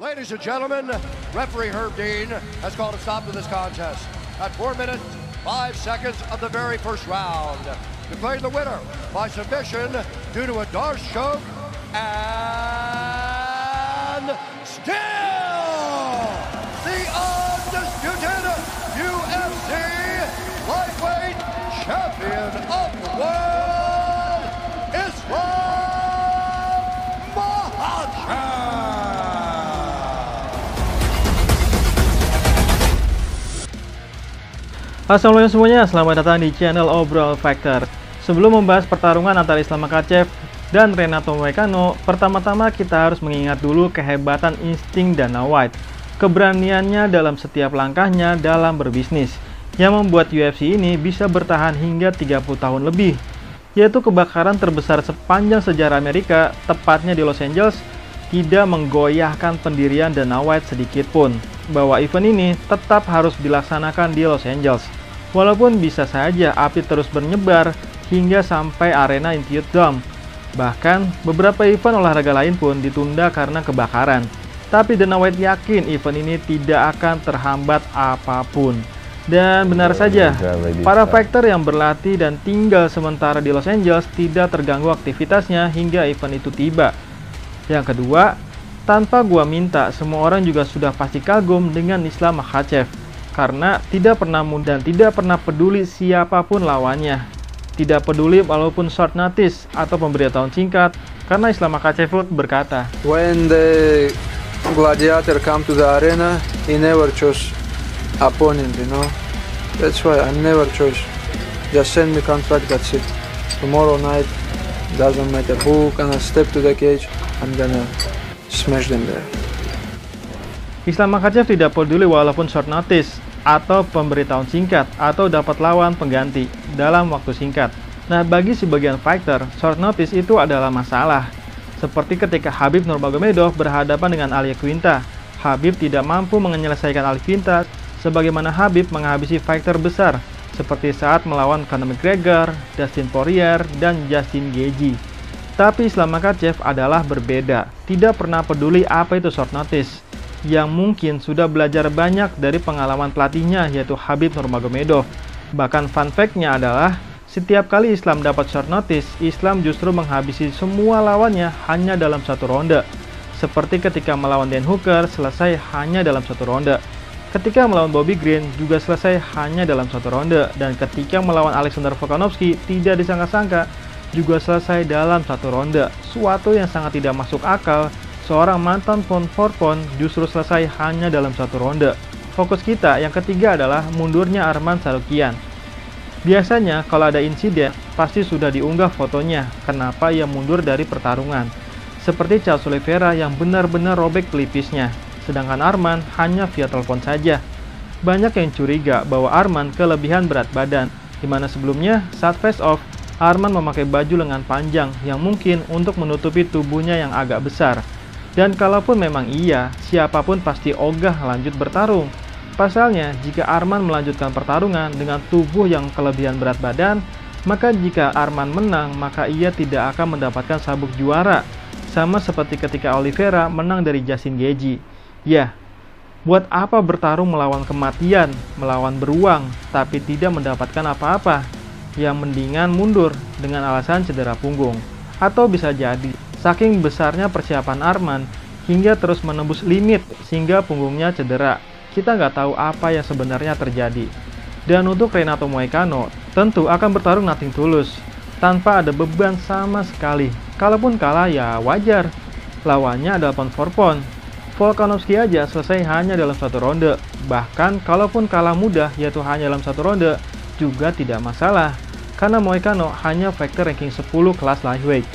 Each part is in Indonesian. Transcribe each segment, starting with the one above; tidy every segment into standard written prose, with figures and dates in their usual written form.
Ladies and gentlemen, referee Herb Dean has called a stop to this contest at 4 minutes, 5 seconds of the very first round. Declaring the winner by submission due to a Darce choke and still the undisputed UFC lightweight champion of the world, Islam Makhachev. Assalamualaikum semuanya, selamat datang di channel Obrol Fighter. Sebelum membahas pertarungan antara Islam Makhachev dan Renato Moicano, pertama-tama kita harus mengingat dulu kehebatan insting Dana White, keberaniannya dalam setiap langkahnya dalam berbisnis, yang membuat UFC ini bisa bertahan hingga 30 tahun lebih, yaitu kebakaran terbesar sepanjang sejarah Amerika, tepatnya di Los Angeles, tidak menggoyahkan pendirian Dana White sedikit pun, bahwa event ini tetap harus dilaksanakan di Los Angeles. Walaupun bisa saja api terus bernyebar hingga sampai arena Intuit Dome. Bahkan beberapa event olahraga lain pun ditunda karena kebakaran. Tapi Dana White yakin event ini tidak akan terhambat apapun. Dan benar saja, para fighter yang berlatih dan tinggal sementara di Los Angeles tidak terganggu aktivitasnya hingga event itu tiba. Yang kedua, tanpa gua minta, semua orang juga sudah pasti kagum dengan Islam Makhachev. Karena tidak pernah mudah dan tidak pernah peduli siapapun lawannya. Tidak peduli walaupun short notice atau pemberitahuan singkat, karena Islam Makhachev berkata, "When the gladiator come to the arena, he never chose opponent, you know. That's why I never chose. Just send me contract, that's it. Tomorrow night, doesn't matter who gonna step to the cage, I'm gonna smash them there." Islam Makhachev tidak peduli walaupun short notice atau pemberitahuan singkat atau dapat lawan pengganti dalam waktu singkat. Nah, bagi sebagian fighter, short notice itu adalah masalah. Seperti ketika Khabib Nurmagomedov berhadapan dengan Ali Quinta. Khabib tidak mampu menyelesaikan Ali Quinta sebagaimana Khabib menghabisi fighter besar seperti saat melawan Conor McGregor, Dustin Poirier, dan Justin Gaethje. Tapi Islam Makhachev adalah berbeda, tidak pernah peduli apa itu short notice, yang mungkin sudah belajar banyak dari pengalaman pelatihnya yaitu Khabib Nurmagomedov. Bahkan fun fact-nya adalah, setiap kali Islam dapat short notice, Islam justru menghabisi semua lawannya hanya dalam satu ronde. Seperti ketika melawan Dan Hooker selesai hanya dalam satu ronde. Ketika melawan Bobby Green juga selesai hanya dalam satu ronde. Dan ketika melawan Alexander Volkanovski tidak disangka-sangka juga selesai dalam satu ronde. Suatu yang sangat tidak masuk akal. Seorang mantan pound for pound justru selesai hanya dalam satu ronde. Fokus kita yang ketiga adalah mundurnya Arman Tsarukyan. Biasanya kalau ada insiden, pasti sudah diunggah fotonya kenapa ia mundur dari pertarungan. Seperti Charles Oliveira yang benar-benar robek pelipisnya, sedangkan Arman hanya via telepon saja. Banyak yang curiga bahwa Arman kelebihan berat badan, di mana sebelumnya saat face off, Arman memakai baju lengan panjang yang mungkin untuk menutupi tubuhnya yang agak besar. Dan kalaupun memang iya, siapapun pasti ogah lanjut bertarung. Pasalnya, jika Arman melanjutkan pertarungan dengan tubuh yang kelebihan berat badan, maka jika Arman menang, maka ia tidak akan mendapatkan sabuk juara. Sama seperti ketika Oliveira menang dari Justin Gaethje. Ya, buat apa bertarung melawan kematian, melawan beruang, tapi tidak mendapatkan apa-apa? Yang mendingan mundur dengan alasan cedera punggung. Atau bisa jadi, saking besarnya persiapan Arman hingga terus menembus limit sehingga punggungnya cedera. Kita nggak tahu apa yang sebenarnya terjadi. Dan untuk Renato Moicano, tentu akan bertarung nothing tulus, tanpa ada beban sama sekali. Kalaupun kalah ya wajar, lawannya adalah pound for pound. Volkanovski aja selesai hanya dalam satu ronde. Bahkan kalaupun kalah mudah yaitu hanya dalam satu ronde, juga tidak masalah. Karena Moicano hanya fighter ranking 10 kelas lightweight.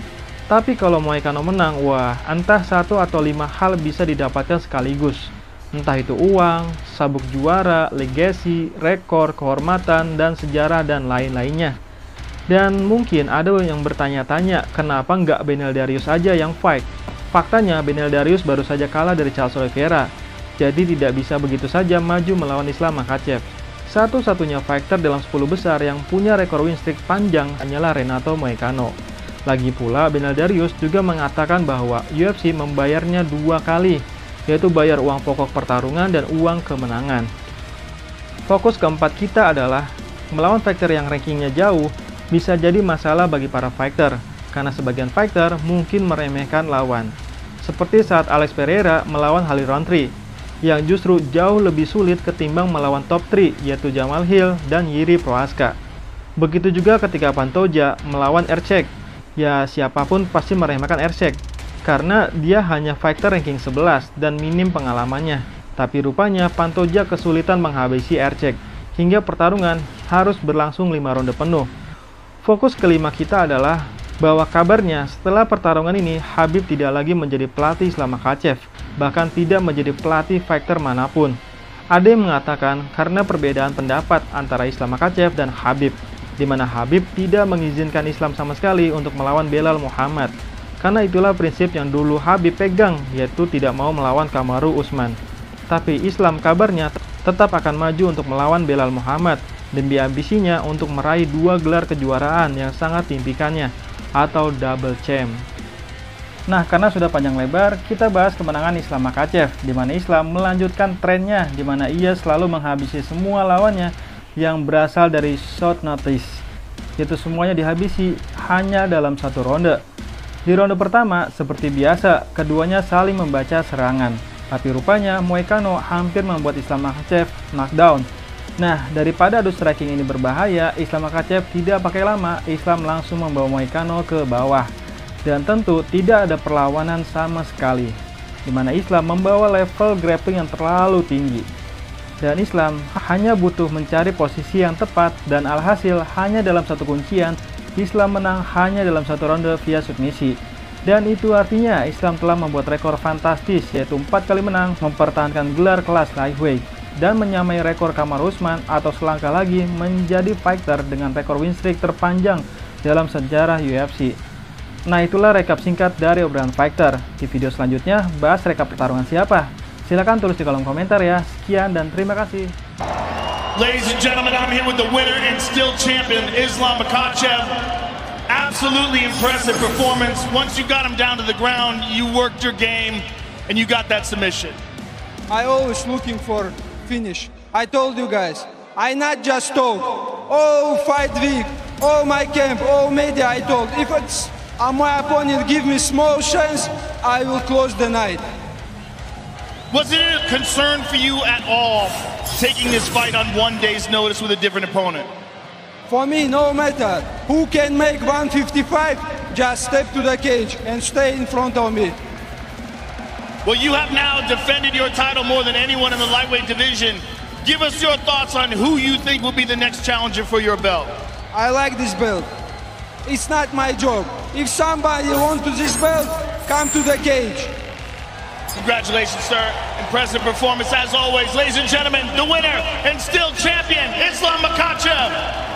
Tapi kalau Moicano menang, wah, entah 1 atau 5 hal bisa didapatkan sekaligus. Entah itu uang, sabuk juara, legasi, rekor, kehormatan, dan sejarah, dan lain-lainnya. Dan mungkin ada yang bertanya-tanya, kenapa nggak Beneil Dariush aja yang fight? Faktanya, Beneil Dariush baru saja kalah dari Charles Oliveira. Jadi tidak bisa begitu saja maju melawan Islam Makhachev. Satu-satunya fighter dalam 10 besar yang punya rekor win streak panjang hanyalah Renato Moicano. Lagi pula, Beneil Dariush juga mengatakan bahwa UFC membayarnya 2 kali yaitu bayar uang pokok pertarungan dan uang kemenangan. Fokus keempat kita adalah melawan fighter yang rankingnya jauh bisa jadi masalah bagi para fighter, karena sebagian fighter mungkin meremehkan lawan. Seperti saat Alex Pereira melawan Holly Rountree, yang justru jauh lebih sulit ketimbang melawan top 3 yaitu Jamal Hill dan Jiri Prochazka. Begitu juga ketika Pantoja melawan Erceg, ya siapapun pasti meremehkan Erceg, karena dia hanya fighter ranking 11 dan minim pengalamannya. Tapi rupanya Pantoja kesulitan menghabisi Erceg, hingga pertarungan harus berlangsung 5 ronde penuh. Fokus kelima kita adalah bahwa kabarnya setelah pertarungan ini Khabib tidak lagi menjadi pelatih Islam Makhachev, bahkan tidak menjadi pelatih fighter manapun. Ada yang mengatakan karena perbedaan pendapat antara Islam Makhachev dan Khabib, di mana Khabib tidak mengizinkan Islam sama sekali untuk melawan Belal Muhammad. Karena itulah prinsip yang dulu Khabib pegang, yaitu tidak mau melawan Kamaru Usman. Tapi Islam kabarnya tetap akan maju untuk melawan Belal Muhammad demi ambisinya untuk meraih 2 gelar kejuaraan yang sangat diimpikannya, atau double champ. Nah, karena sudah panjang lebar, kita bahas kemenangan Islam Makhachev, di mana Islam melanjutkan trennya, di mana ia selalu menghabisi semua lawannya yang berasal dari short notice, yaitu semuanya dihabisi hanya dalam 1 ronde. Di ronde pertama, seperti biasa, keduanya saling membaca serangan. Tapi rupanya Moicano hampir membuat Islam Makhachev knockdown. Nah, daripada adu striking ini berbahaya, Islam Makhachev tidak pakai lama, Islam langsung membawa Moicano ke bawah. Dan tentu tidak ada perlawanan sama sekali, di mana Islam membawa level grappling yang terlalu tinggi. Dan Islam hanya butuh mencari posisi yang tepat, dan alhasil hanya dalam 1 kuncian, Islam menang hanya dalam 1 ronde via submisi. Dan itu artinya Islam telah membuat rekor fantastis, yaitu 4 kali menang, mempertahankan gelar kelas lightweight, dan menyamai rekor Kamaru Usman, atau selangkah lagi menjadi fighter dengan rekor win streak terpanjang dalam sejarah UFC. Nah, itulah rekap singkat dari obrolan fighter. Di video selanjutnya, bahas rekap pertarungan siapa? Silahkan tulis di kolom komentar ya. Sekian dan terima kasih. Ladies and gentlemen, I'm here with the winner and still champion, Islam Makhachev. Absolutely impressive performance. Once you got him down to the ground, you worked your game and you got that submission. I always looking for finish. I told you guys, I not just talk. Oh, fight week, oh my camp, oh media, I told. If it's my opponent give me small chance, I will close the night. Was it a concern for you at all taking this fight on 1 day's notice with a different opponent? For me, no matter who can make 155, just step to the cage and stay in front of me. Well, you have now defended your title more than anyone in the lightweight division. Give us your thoughts on who you think will be the next challenger for your belt. I like this belt. It's not my job. If somebody wants this belt, come to the cage. Congratulations, sir. Impressive performance as always. Ladies and gentlemen, the winner and still champion, Islam Makhachev.